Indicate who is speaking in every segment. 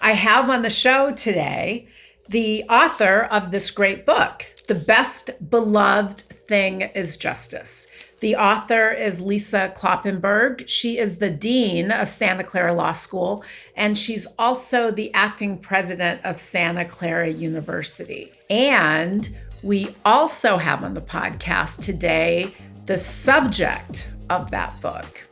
Speaker 1: I have on the show today the author of this great book, The Best Beloved Thing is Justice. The author is Lisa Kloppenberg. She is the dean of Santa Clara Law School, and she's also the acting president of Santa Clara University. And we also have on the podcast today the subject of that book.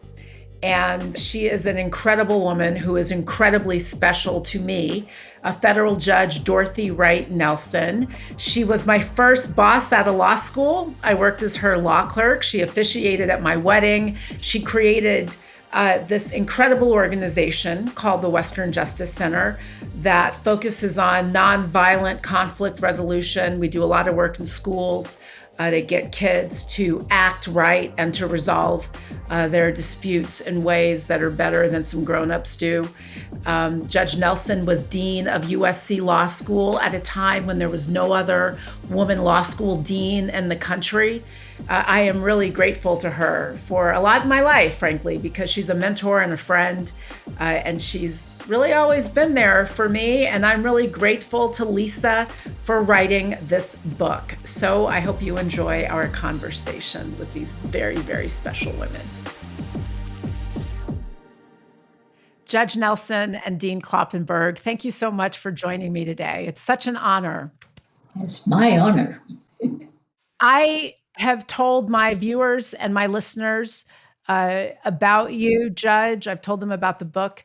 Speaker 1: And she is an incredible woman who is incredibly special to me, a federal judge, Dorothy Wright Nelson. She was my first boss at a law school. I worked as her law clerk. She officiated at my wedding. She created this incredible organization called the Western Justice Center that focuses on nonviolent conflict resolution. We do a lot of work in schools to get kids to act right and to resolve their disputes in ways that are better than some grown-ups do. Judge Nelson was dean of USC Law School at a time when there was no other woman law school dean in the country. I am really grateful to her for a lot in my life, frankly, because she's a mentor and a friend, and she's really always been there for me. And I'm really grateful to Lisa for writing this book. So I hope you enjoy our conversation with these very, very special women. Judge Nelson and Dean Kloppenberg, thank you so much for joining me today. It's such an honor.
Speaker 2: It's my honor.
Speaker 1: I have told my viewers and my listeners about you, Judge. I've told them about the book.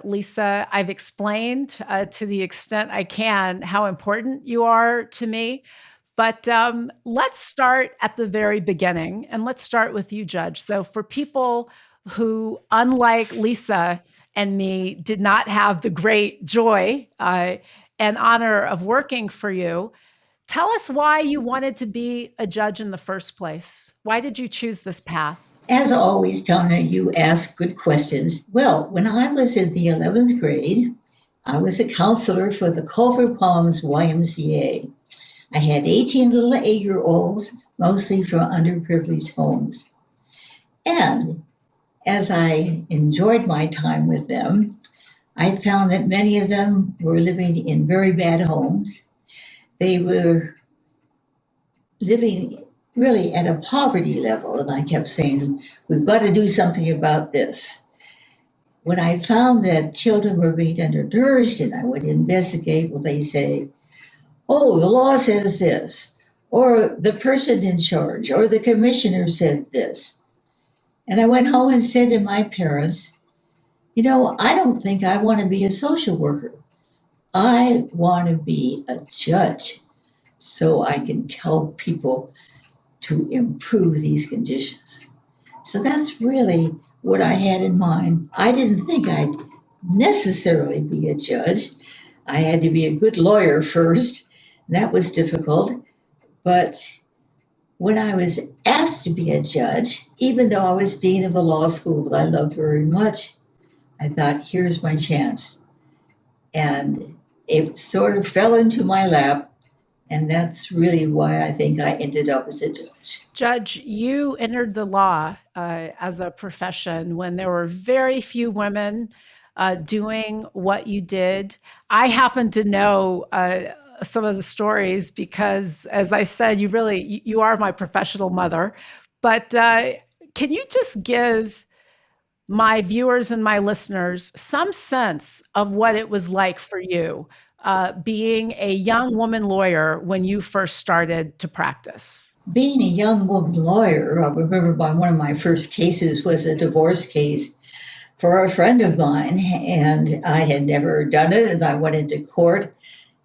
Speaker 1: Lisa, I've explained to the extent I can how important you are to me. But let's start at the very beginning, and let's start with you, Judge. So for people who, unlike Lisa and me, did not have the great joy and honor of working for you, tell us why you wanted to be a judge in the first place. Why did you choose this path?
Speaker 2: As always, Tanya, you ask good questions. Well, when I was in the 11th grade, I was a counselor for the Culver Palms YMCA. I had 18 little 8-year-olds, mostly from underprivileged homes. And as I enjoyed my time with them, I found that many of them were living in very bad homes. They were living really at a poverty level, and I kept saying, we've got to do something about this. When I found that children were being undernourished and I would investigate, well, they say, oh, the law says this, or the person in charge, or the commissioner said this. And I went home and said to my parents, I don't think I want to be a social worker. I want to be a judge so I can tell people to improve these conditions. So that's really what I had in mind. I didn't think I'd necessarily be a judge. I had to be a good lawyer first. That was difficult. But when I was asked to be a judge, even though I was dean of a law school that I loved very much, I thought, here's my chance. And it sort of fell into my lap. And that's really why I think I ended up as a judge.
Speaker 1: Judge, you entered the law as a profession when there were very few women doing what you did. I happen to know some of the stories because, as I said, you are my professional mother. But can you just give my viewers and my listeners some sense of what it was like for you being a young woman lawyer when you first started to practice?
Speaker 2: Being a young woman lawyer, I remember one of my first cases was a divorce case for a friend of mine, and I had never done it, and I went into court,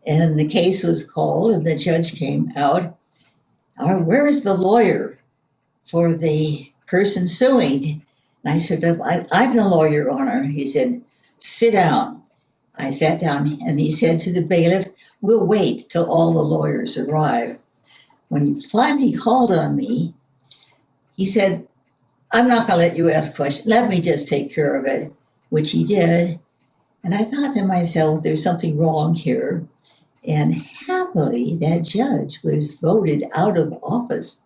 Speaker 2: and the case was called, and the judge came out. Where is the lawyer for the person suing? And I said, I'm the lawyer, Your Honor. He said, sit down. I sat down, and he said to the bailiff, we'll wait till all the lawyers arrive. When he finally called on me, he said, I'm not going to let you ask questions. Let me just take care of it, which he did. And I thought to myself, there's something wrong here. And happily, that judge was voted out of office.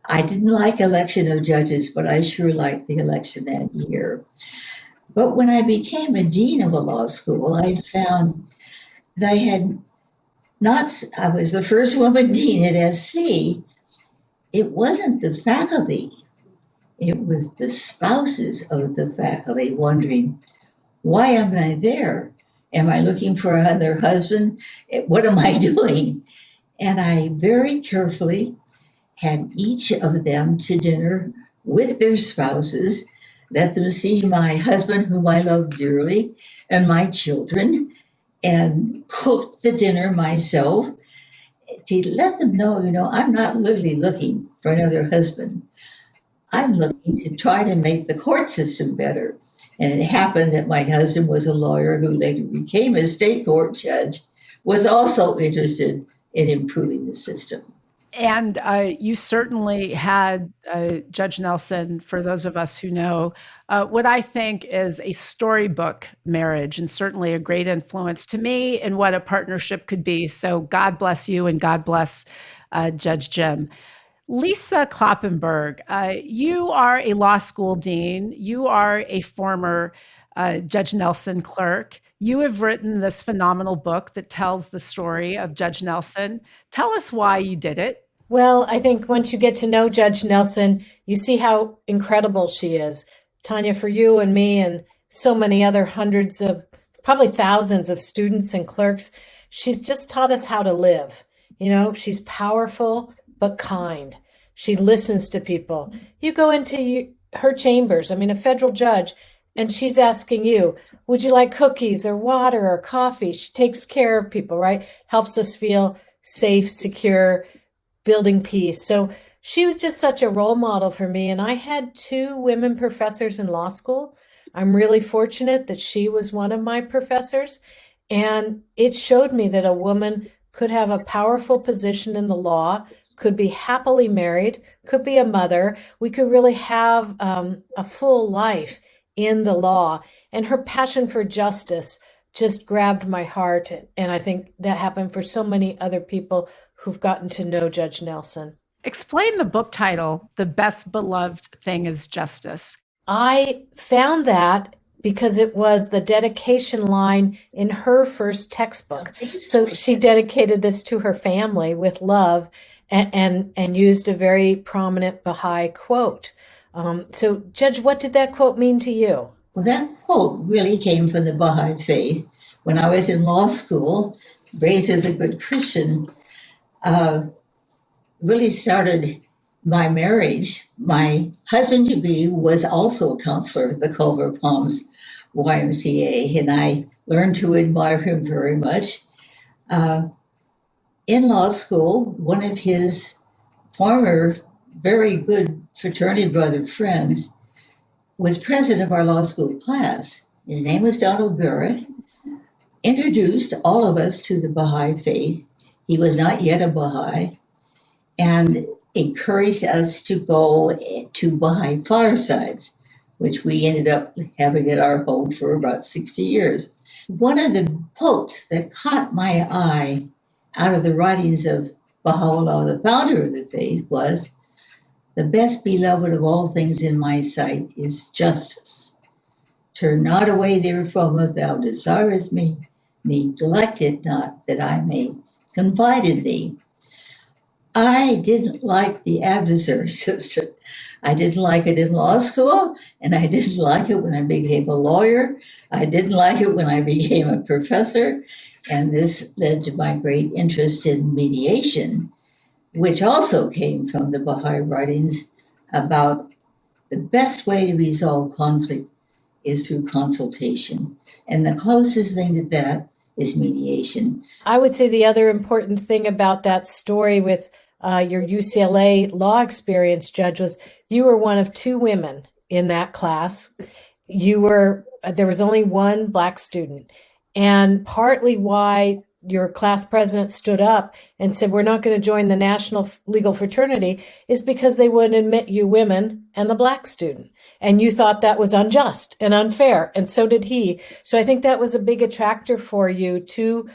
Speaker 2: I didn't like election of judges, but I sure liked the election that year. But when I became a dean of a law school, I found that I was the first woman dean at SC. It wasn't the faculty, it was the spouses of the faculty wondering, why am I there? Am I looking for another husband? What am I doing? And I very carefully had each of them to dinner with their spouses, let them see my husband, whom I love dearly, and my children, and cooked the dinner myself to let them know, I'm not literally looking for another husband. I'm looking to try to make the court system better. And it happened that my husband was a lawyer who later became a state court judge, was also interested in improving the system.
Speaker 1: And you certainly had Judge Nelson, for those of us who know, what I think is a storybook marriage, and certainly a great influence to me in what a partnership could be. So God bless you, and God bless Judge Jim. Lisa Kloppenberg, you are a law school dean. You are a former Judge Nelson clerk. You have written this phenomenal book that tells the story of Judge Nelson. Tell us why you did it.
Speaker 3: Well, I think once you get to know Judge Nelson, you see how incredible she is. Tanya, for you and me and so many other hundreds of, probably thousands of students and clerks, she's just taught us how to live. She's powerful, but kind. She listens to people. You go into her chambers, a federal judge, and she's asking you, would you like cookies or water or coffee? She takes care of people, right? Helps us feel safe, secure, building peace. So she was just such a role model for me. And I had 2 women professors in law school. I'm really fortunate that she was one of my professors. And it showed me that a woman could have a powerful position in the law, could be happily married, could be a mother. We could really have a full life in the law. And her passion for justice just grabbed my heart. And I think that happened for so many other people who've gotten to know Judge Nelson.
Speaker 1: Explain the book title, The Best Beloved Thing is Justice.
Speaker 3: I found that because it was the dedication line in her first textbook. So she dedicated this to her family with love and used a very prominent Baha'i quote. So, Judge, what did that quote mean to you?
Speaker 2: Well, that quote really came from the Baha'i faith. When I was in law school, raised as a good Christian, really started my marriage. My husband-to-be was also a counselor at the Culver Palms YMCA, and I learned to admire him very much. In law school, one of his former very good fraternity brother friends was president of our law school class. His name was Donald Barrett, introduced all of us to the Baha'i faith. He was not yet a Baha'i, and encouraged us to go to Baha'i firesides, which we ended up having at our home for about 60 years. One of the quotes that caught my eye out of the writings of Baha'u'llah, the founder of the faith, was, "The best beloved of all things in my sight is justice. Turn not away therefrom if thou desirest me. Neglect it not, that I may confide in thee." I didn't like the adversary system. I didn't like it in law school, and I didn't like it when I became a lawyer. I didn't like it when I became a professor. And this led to my great interest in mediation, which also came from the Baha'i writings about the best way to resolve conflict is through consultation. And the closest thing to that is mediation.
Speaker 3: I would say the other important thing about that story with your UCLA law experience, Judge, was you were one of 2 women in that class. There was only one Black student. And partly why your class president stood up and said, we're not going to join the National Legal Fraternity, is because they wouldn't admit you women and the Black student. And you thought that was unjust and unfair. And so did he. So I think that was a big attractor for you to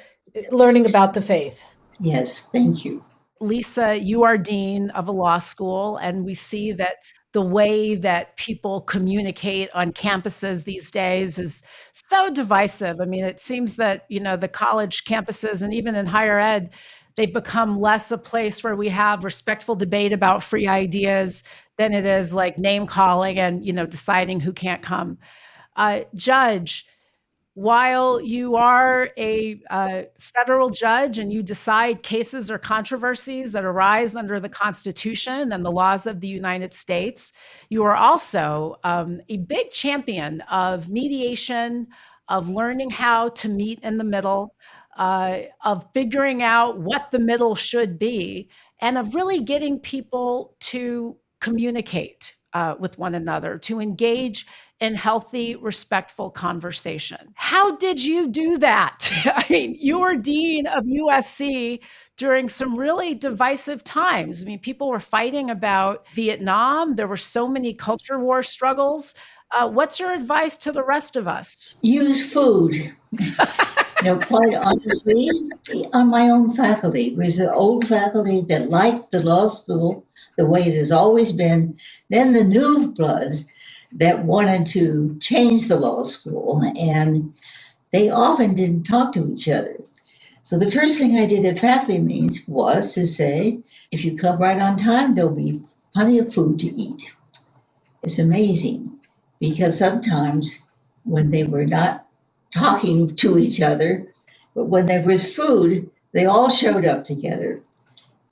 Speaker 3: learning about the faith.
Speaker 2: Yes, thank you.
Speaker 1: Lisa, you are dean of a law school, and we see that the way that people communicate on campuses these days is so divisive. I mean, it seems that, the college campuses and even in higher ed, they've become less a place where we have respectful debate about free ideas than it is like name calling and, deciding who can't come. Judge, while you are a federal judge and you decide cases or controversies that arise under the Constitution and the laws of the United States, you are also a big champion of mediation, of learning how to meet in the middle, of figuring out what the middle should be, and of really getting people to communicate with one another, to engage in healthy, respectful conversation. How did you do that? I mean, you were dean of USC during some really divisive times. I mean, people were fighting about Vietnam. There were so many culture war struggles. What's your advice to the rest of us?
Speaker 2: Use food. Quite honestly, on my own faculty, was the old faculty that liked the law school the way it has always been, then the new bloods that wanted to change the law school, and they often didn't talk to each other. So the first thing I did at faculty meetings was to say, if you come right on time, there'll be plenty of food to eat. It's amazing because sometimes when they were not talking to each other, but when there was food, they all showed up together.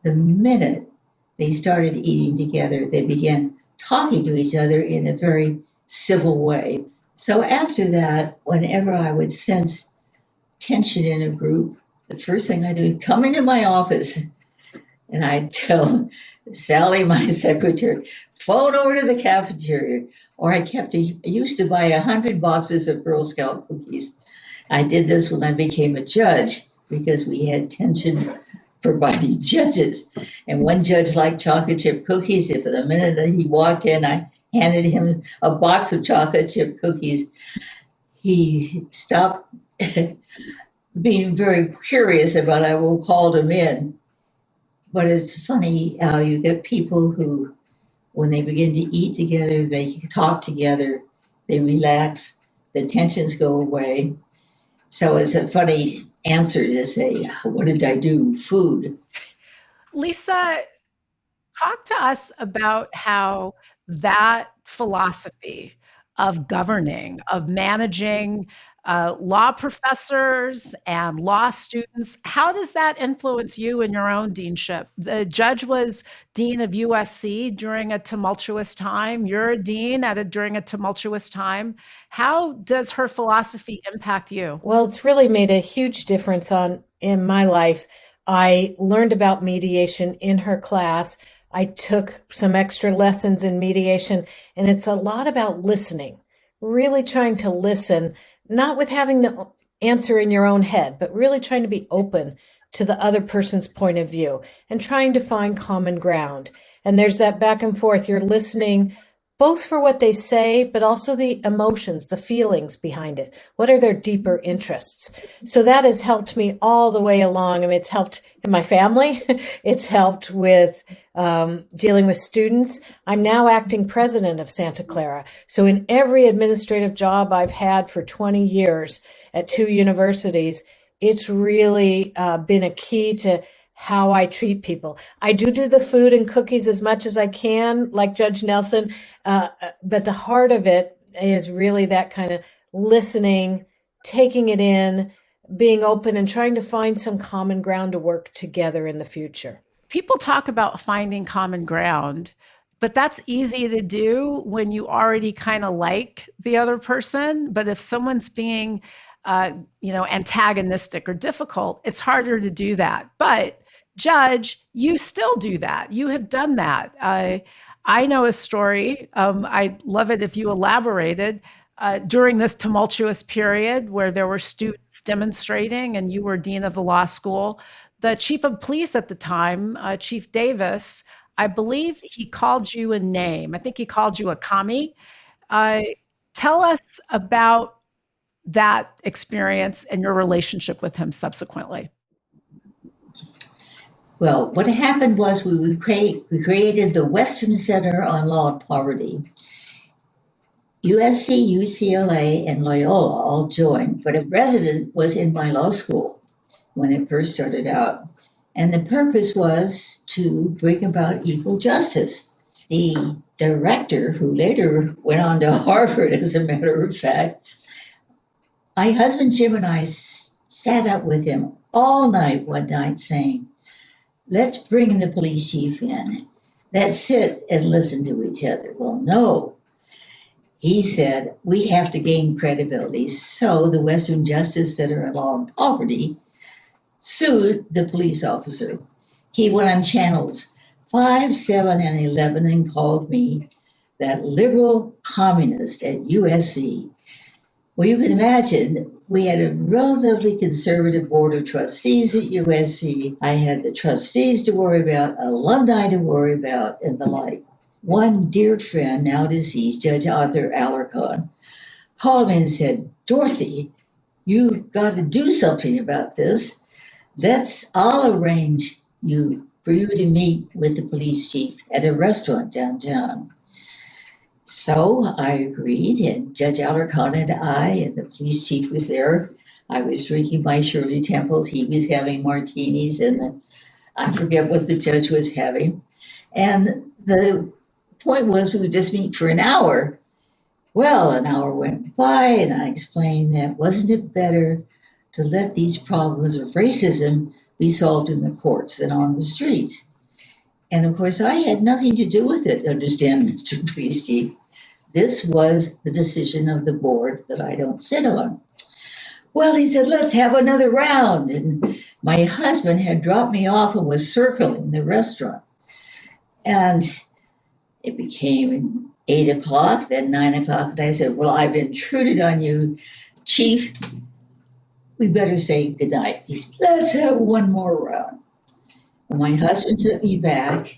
Speaker 2: The minute they started eating together, they began talking to each other in a very civil way. So after that, whenever I would sense tension in a group, the first thing I do is come into my office and I'd tell Sally, my secretary, phone over to the cafeteria. Or I used to buy 100 boxes of Girl Scout cookies. I did this when I became a judge because we had tension providing judges. And one judge liked chocolate chip cookies. If the minute that he walked in, I handed him a box of chocolate chip cookies, he stopped being very curious about it. I called him in. But it's funny how you get people who, when they begin to eat together, they talk together, they relax, the tensions go away. So it's a funny answer to say, what did I do? Food.
Speaker 1: Lisa, talk to us about how that philosophy of governing, of managing law professors and law students, how does that influence you in your own deanship? The judge was dean of USC during a tumultuous time. You're a dean during a tumultuous time. How does her philosophy impact you?
Speaker 3: Well, it's really made a huge difference in my life. I learned about mediation in her class. I took some extra lessons in mediation, and it's a lot about listening, really trying to listen, not with having the answer in your own head, but really trying to be open to the other person's point of view and trying to find common ground. And there's that back and forth. You're listening both for what they say, but also the emotions, the feelings behind it. What are their deeper interests? So that has helped me all the way along. I mean, it's helped in my family. It's helped with dealing with students. I'm now acting president of Santa Clara. So in every administrative job I've had for 20 years at 2 universities, it's really been a key to how I treat people. I do the food and cookies as much as I can, like Judge Nelson, but the heart of it is really that kind of listening, taking it in, being open, and trying to find some common ground to work together in the future.
Speaker 1: People talk about finding common ground, but that's easy to do when you already kind of like the other person. But if someone's being antagonistic or difficult, it's harder to do that. But Judge, you still do that. You have done that. I know a story. I'd love it if you elaborated. During this tumultuous period where there were students demonstrating and you were dean of the law school, the chief of police at the time, Chief Davis, I believe he called you a name. I think he called you a commie. Tell us about that experience and your relationship with him subsequently.
Speaker 2: Well, what happened was we created the Western Center on Law and Poverty. USC, UCLA, and Loyola all joined, but a resident was in my law school when it first started out. And the purpose was to bring about equal justice. The director, who later went on to Harvard, as a matter of fact, my husband Jim and I sat up with him all night one night saying, let's bring the police chief in. Let's sit and listen to each other. Well, no. He said, we have to gain credibility. So the Western Justice Center on Law and Poverty sued the police officer. He went on channels 5, 7, and 11 and called me that liberal communist at USC. Well, you can imagine, we had a relatively conservative board of trustees at USC. I had the trustees to worry about, alumni to worry about, and the like. One dear friend, now deceased, Judge Arthur Alarcon, called me and said, Dorothy, you've got to do something about this. I'll arrange for you to meet with the police chief at a restaurant downtown. So I agreed, and Judge Alarcon and I, and the police chief was there. I was drinking my Shirley Temples. He was having martinis, and I forget what the judge was having. And the point was we would just meet for an hour. Well, an hour went by, and I explained that wasn't it better to let these problems of racism be solved in the courts than on the streets? And of course, I had nothing to do with it, understand, Mr. Police Chief. This was the decision of the board that I don't sit on. Well, he said, let's have another round. And my husband had dropped me off and was circling the restaurant. And it became 8 o'clock, then 9 o'clock. And I said, well, I've intruded on you, Chief. We better say goodnight. He said, let's have one more round. And my husband took me back.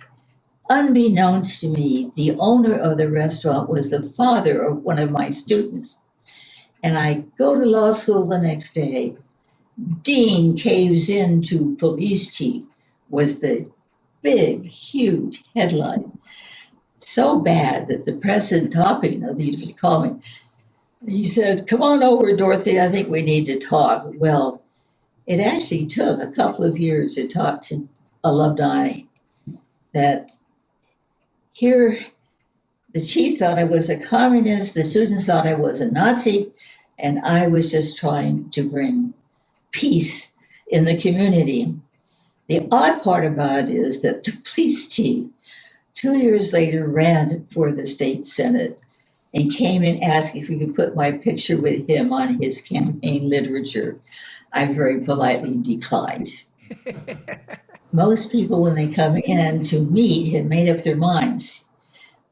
Speaker 2: Unbeknownst to me, the owner of the restaurant was the father of one of my students. And I go to law school the next day. Dean caves into police chief was the big, huge headline. So bad that the president topping of the university called me. He said, come on over, Dorothy. I think we need to talk. Well, it actually took a couple of years to talk to alumni that here the chief thought I was a communist, the students thought I was a Nazi, and I was just trying to bring peace in the community. The odd part about it is that the police chief 2 years later ran for the state senate and came and asked if we could put my picture with him on his campaign literature. I very politely declined. Most people, when they come in to meet, have made up their minds.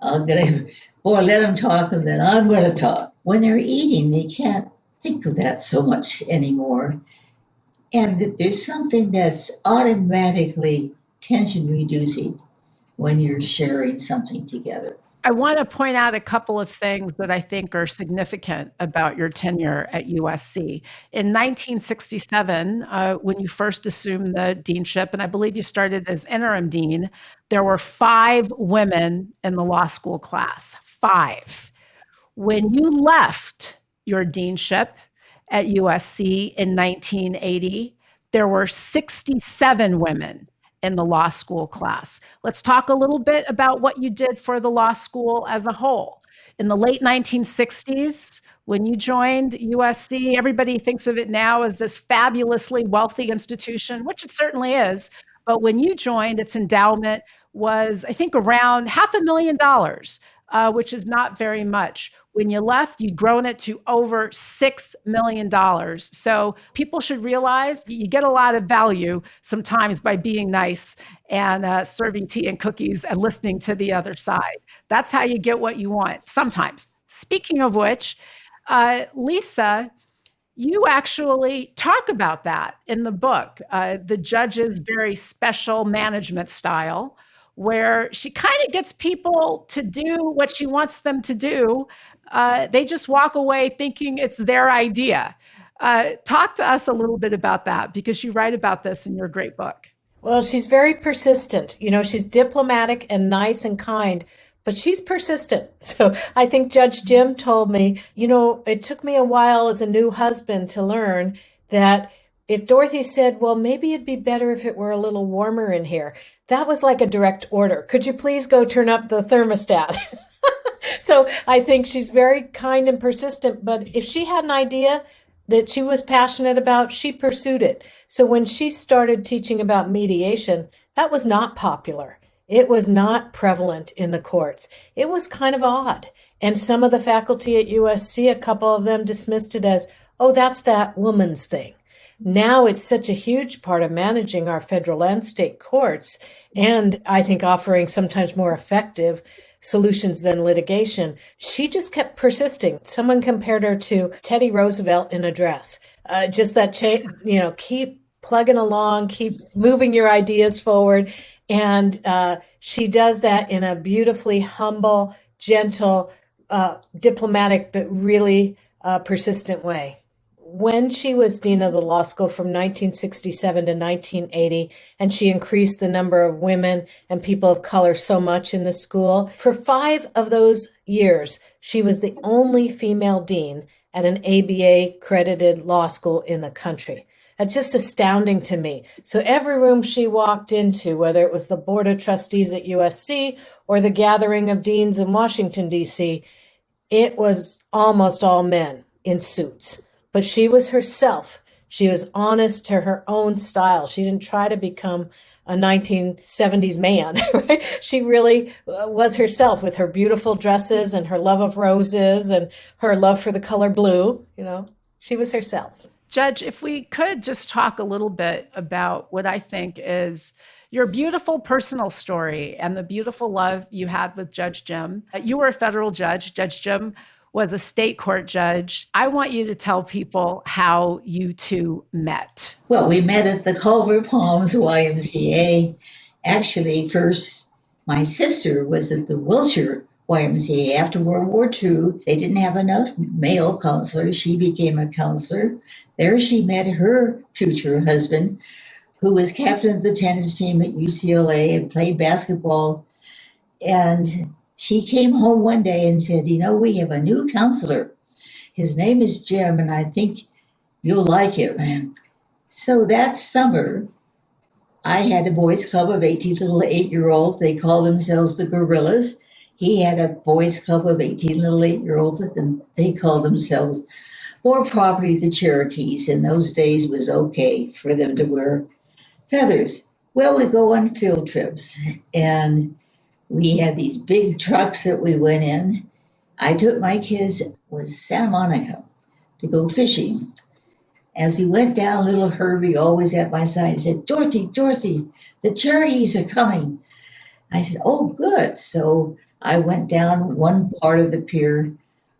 Speaker 2: Let them talk, and then I'm going to talk. When they're eating, they can't think of that so much anymore. And that there's something that's automatically tension reducing when you're sharing something together.
Speaker 1: I want to point out a couple of things that I think are significant about your tenure at USC. In 1967, when you first assumed the deanship, and I believe you started as interim dean, there were 5 women in the law school class. 5. When you left your deanship at USC in 1980, there were 67 women in the law school class. Let's talk a little bit about what you did for the law school as a whole. In the late 1960s, when you joined USC, everybody thinks of it now as this fabulously wealthy institution, which it certainly is. But when you joined, its endowment was, I think, around $500,000, which is not very much. When you left, you'd grown it to over $6 million. So people should realize you get a lot of value sometimes by being nice and serving tea and cookies and listening to the other side. That's how you get what you want sometimes. Speaking of which, Lisa, you actually talk about that in the book, the judge's very special management style, where she kind of gets people to do what she wants them to do. They just walk away thinking it's their idea. Talk to us a little bit about that, because you write about this in your great book.
Speaker 3: Well, she's very persistent. You know, she's diplomatic and nice and kind, but she's persistent. So I think Judge Jim told me, you know, it took me a while as a new husband to learn that if Dorothy said, well, maybe it'd be better if it were a little warmer in here, that was like a direct order. Could you please go turn up the thermostat? So I think she's very kind and persistent, but if she had an idea that she was passionate about, she pursued it. So when she started teaching about mediation, that was not popular. It was not prevalent in the courts. It was kind of odd. And some of the faculty at USC, a couple of them dismissed it as, oh, that's that woman's thing. Now it's such a huge part of managing our federal and state courts, and I think offering sometimes more effective solutions than litigation. She just kept persisting. Someone compared her to Teddy Roosevelt in a dress. Just that, keep plugging along, keep moving your ideas forward. And she does that in a beautifully humble, gentle, diplomatic, but really persistent way. When she was dean of the law school from 1967 to 1980, and she increased the number of women and people of color so much in the school, for 5 of those years, she was the only female dean at an ABA-accredited law school in the country. That's just astounding to me. So every room she walked into, whether it was the Board of Trustees at USC or the gathering of deans in Washington, D.C., it was almost all men in suits. But she was herself. She was honest to her own style. She didn't try to become a 1970s man, right? She really was herself with her beautiful dresses and her love of roses and her love for the color blue. You know, she was herself.
Speaker 1: Judge, if we could just talk a little bit about what I think is your beautiful personal story and the beautiful love you had with Judge Jim. You were a federal judge. Judge Jim was a state court judge. I want you to tell people how you two met.
Speaker 2: Well, we met at the Culver Palms YMCA. Actually, first, my sister was at the Wilshire YMCA. After World War II, they didn't have enough male counselors. She became a counselor. There she met her future husband, who was captain of the tennis team at UCLA and played basketball. And she came home one day and said, you know, we have a new counselor. His name is Jim, and I think you'll like him. So that summer, I had a boys' club of 18 little 8-year-olds. They called themselves the Gorillas. He had a boys' club of 18 little 8-year-olds, and they called themselves, more properly, the Cherokees. In those days, it was okay for them to wear feathers. Well, we go on field trips, and we had these big trucks that we went in. I took my kids with Santa Monica to go fishing. As we went down, little Herbie, always at my side, said, Dorothy, the Cherokees are coming. I said, oh, good. So I went down one part of the pier.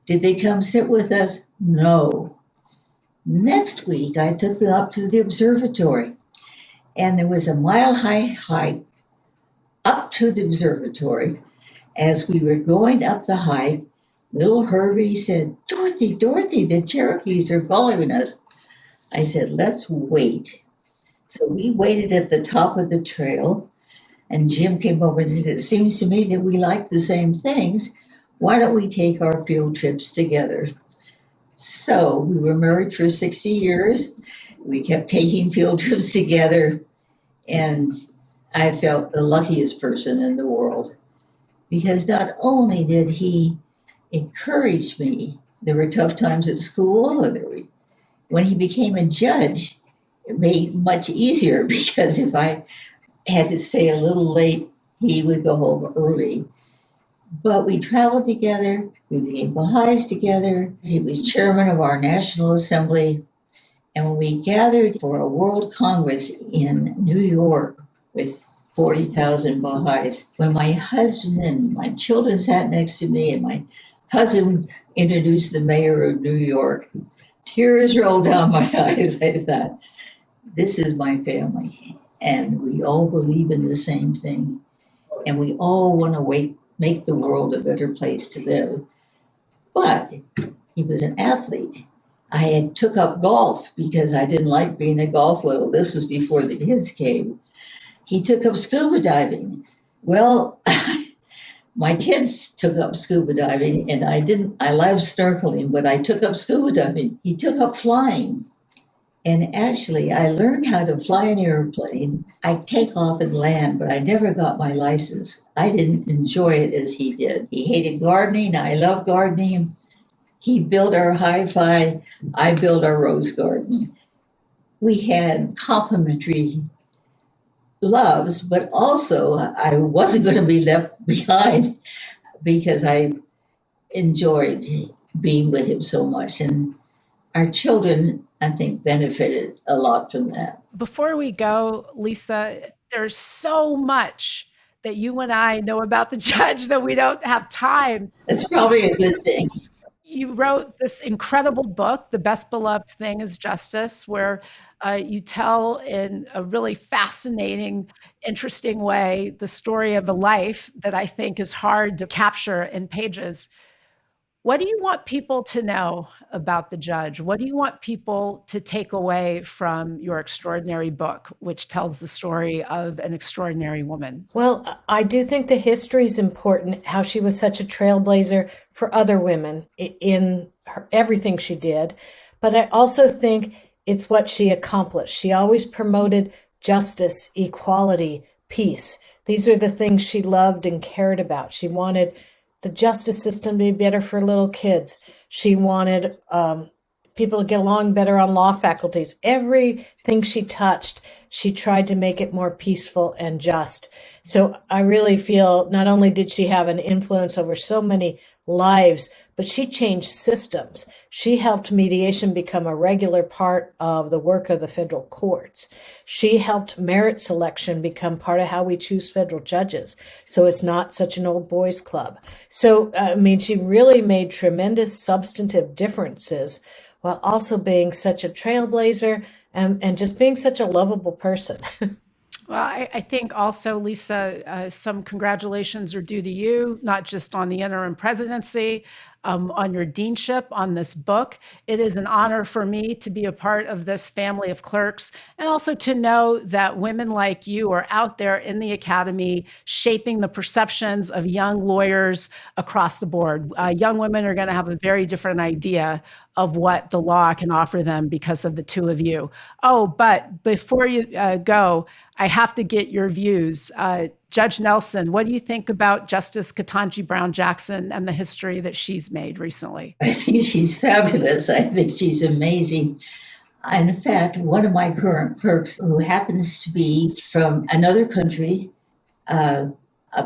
Speaker 2: Did they come sit with us? No. Next week, I took them up to the observatory, and there was a mile-high hike up to the observatory. As we were going up the hike, little Herbie said, Dorothy, the Cherokees are following us. I said, let's wait. So we waited at the top of the trail, and Jim came over and said, it seems to me that we like the same things. Why don't we take our field trips together? So we were married for 60 years. We kept taking field trips together, and I felt the luckiest person in the world, because not only did he encourage me, there were tough times at school, when he became a judge, it made it much easier, because if I had to stay a little late, he would go home early. But we traveled together, we became Baha'is together. He was chairman of our National Assembly. And when we gathered for a World Congress in New York with 40,000 Baha'is, when my husband and my children sat next to me and my cousin introduced the mayor of New York, tears rolled down my eyes. I thought, this is my family, and we all believe in the same thing, and we all want to make the world a better place to live. But he was an athlete. I had took up golf because I didn't like being a golf widow. This was before the kids came. he took up scuba diving. Well, my kids took up scuba diving, and I didn't. I love snorkeling, but I took up scuba diving. He took up flying. And actually, I learned how to fly an airplane. I take off and land, but I never got my license. I didn't enjoy it as he did. He hated gardening. I love gardening. He built our hi-fi. I built our rose garden. We had complementary loves, but also I wasn't going to be left behind because I enjoyed being with him so much. And our children, I think, benefited a lot from that.
Speaker 1: Before we go, Lisa, there's so much that you and I know about the judge that we don't have time.
Speaker 2: That's probably a good thing.
Speaker 1: You wrote this incredible book, The Best Beloved Thing is Justice, where you tell in a really fascinating, interesting way the story of a life that I think is hard to capture in pages. What do you want people to know about the judge? What do you want people to take away from your extraordinary book, which tells the story of an extraordinary woman?
Speaker 3: Well, I do think the history is important, how she was such a trailblazer for other women in everything she did. But I also think it's what she accomplished. She always promoted justice, equality, peace. These are the things she loved and cared about. She wanted the justice system to be better for little kids. She wanted people to get along better on law faculties. Everything she touched, she tried to make it more peaceful and just. So I really feel not only did she have an influence over so many lives, but she changed systems. She helped mediation become a regular part of the work of the federal courts. She helped merit selection become part of how we choose federal judges. So it's not such an old boys club. So, she really made tremendous substantive differences while also being such a trailblazer and just being such a lovable person.
Speaker 1: Well, I think also, Lisa, some congratulations are due to you, not just on the interim presidency, on your deanship, on this book. It is an honor for me to be a part of this family of clerks, and also to know that women like you are out there in the academy shaping the perceptions of young lawyers across the board. Young women are going to have a very different idea of what the law can offer them because of the two of you. Oh, but before you go, I have to get your views. Judge Nelson, what do you think about Justice Ketanji Brown Jackson and the history that she's made recently?
Speaker 2: I think she's fabulous. I think she's amazing. In fact, one of my current clerks, who happens to be from another country, a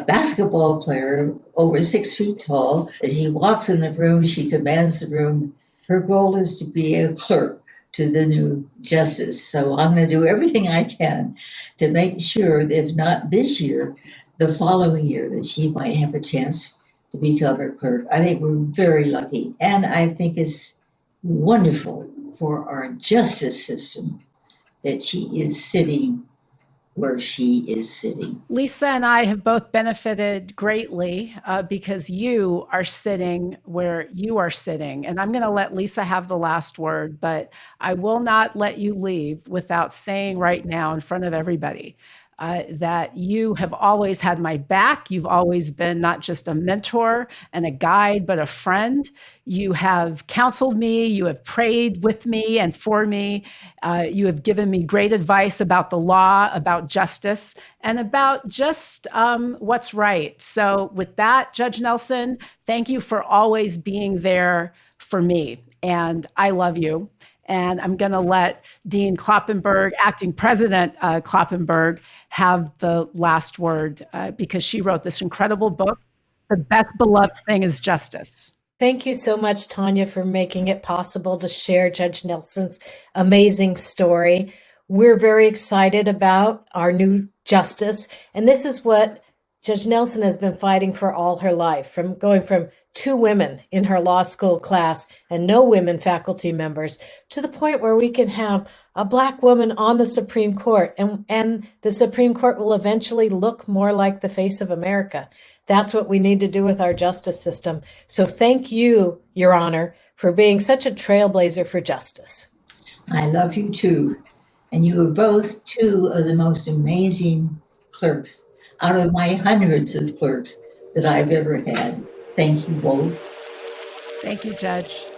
Speaker 2: basketball player over 6 feet tall, as she walks in the room, she commands the room. Her goal is to be a clerk to the new justice. So I'm going to do everything I can to make sure that if not this year, the following year, that she might have a chance to become a clerk. I think we're very lucky. And I think it's wonderful for our justice system that she is sitting where she is sitting.
Speaker 1: Lisa and I have both benefited greatly because you are sitting where you are sitting. And I'm going to let Lisa have the last word, but I will not let you leave without saying right now in front of everybody that you have always had my back. You've always been not just a mentor and a guide, but a friend. You have counseled me. You have prayed with me and for me. You have given me great advice about the law, about justice, and about just what's right. So with that, Judge Nelson, thank you for always being there for me. And I love you. And I'm going to let Dean Kloppenberg, Acting President Kloppenberg, have the last word because she wrote this incredible book, The Best Beloved Thing is Justice.
Speaker 3: Thank you so much, Tanya, for making it possible to share Judge Nelson's amazing story. We're very excited about our new justice. And this is what Judge Nelson has been fighting for all her life, from going from 2 women in her law school class and no women faculty members to the point where we can have a Black woman on the Supreme Court, and the Supreme Court will eventually look more like the face of America. That's what we need to do with our justice system. So thank you, Your Honor, for being such a trailblazer for justice.
Speaker 2: I love you too. And you are both 2 of the most amazing clerks out of my hundreds of clerks that I've ever had. Thank you both.
Speaker 1: Thank you, Judge.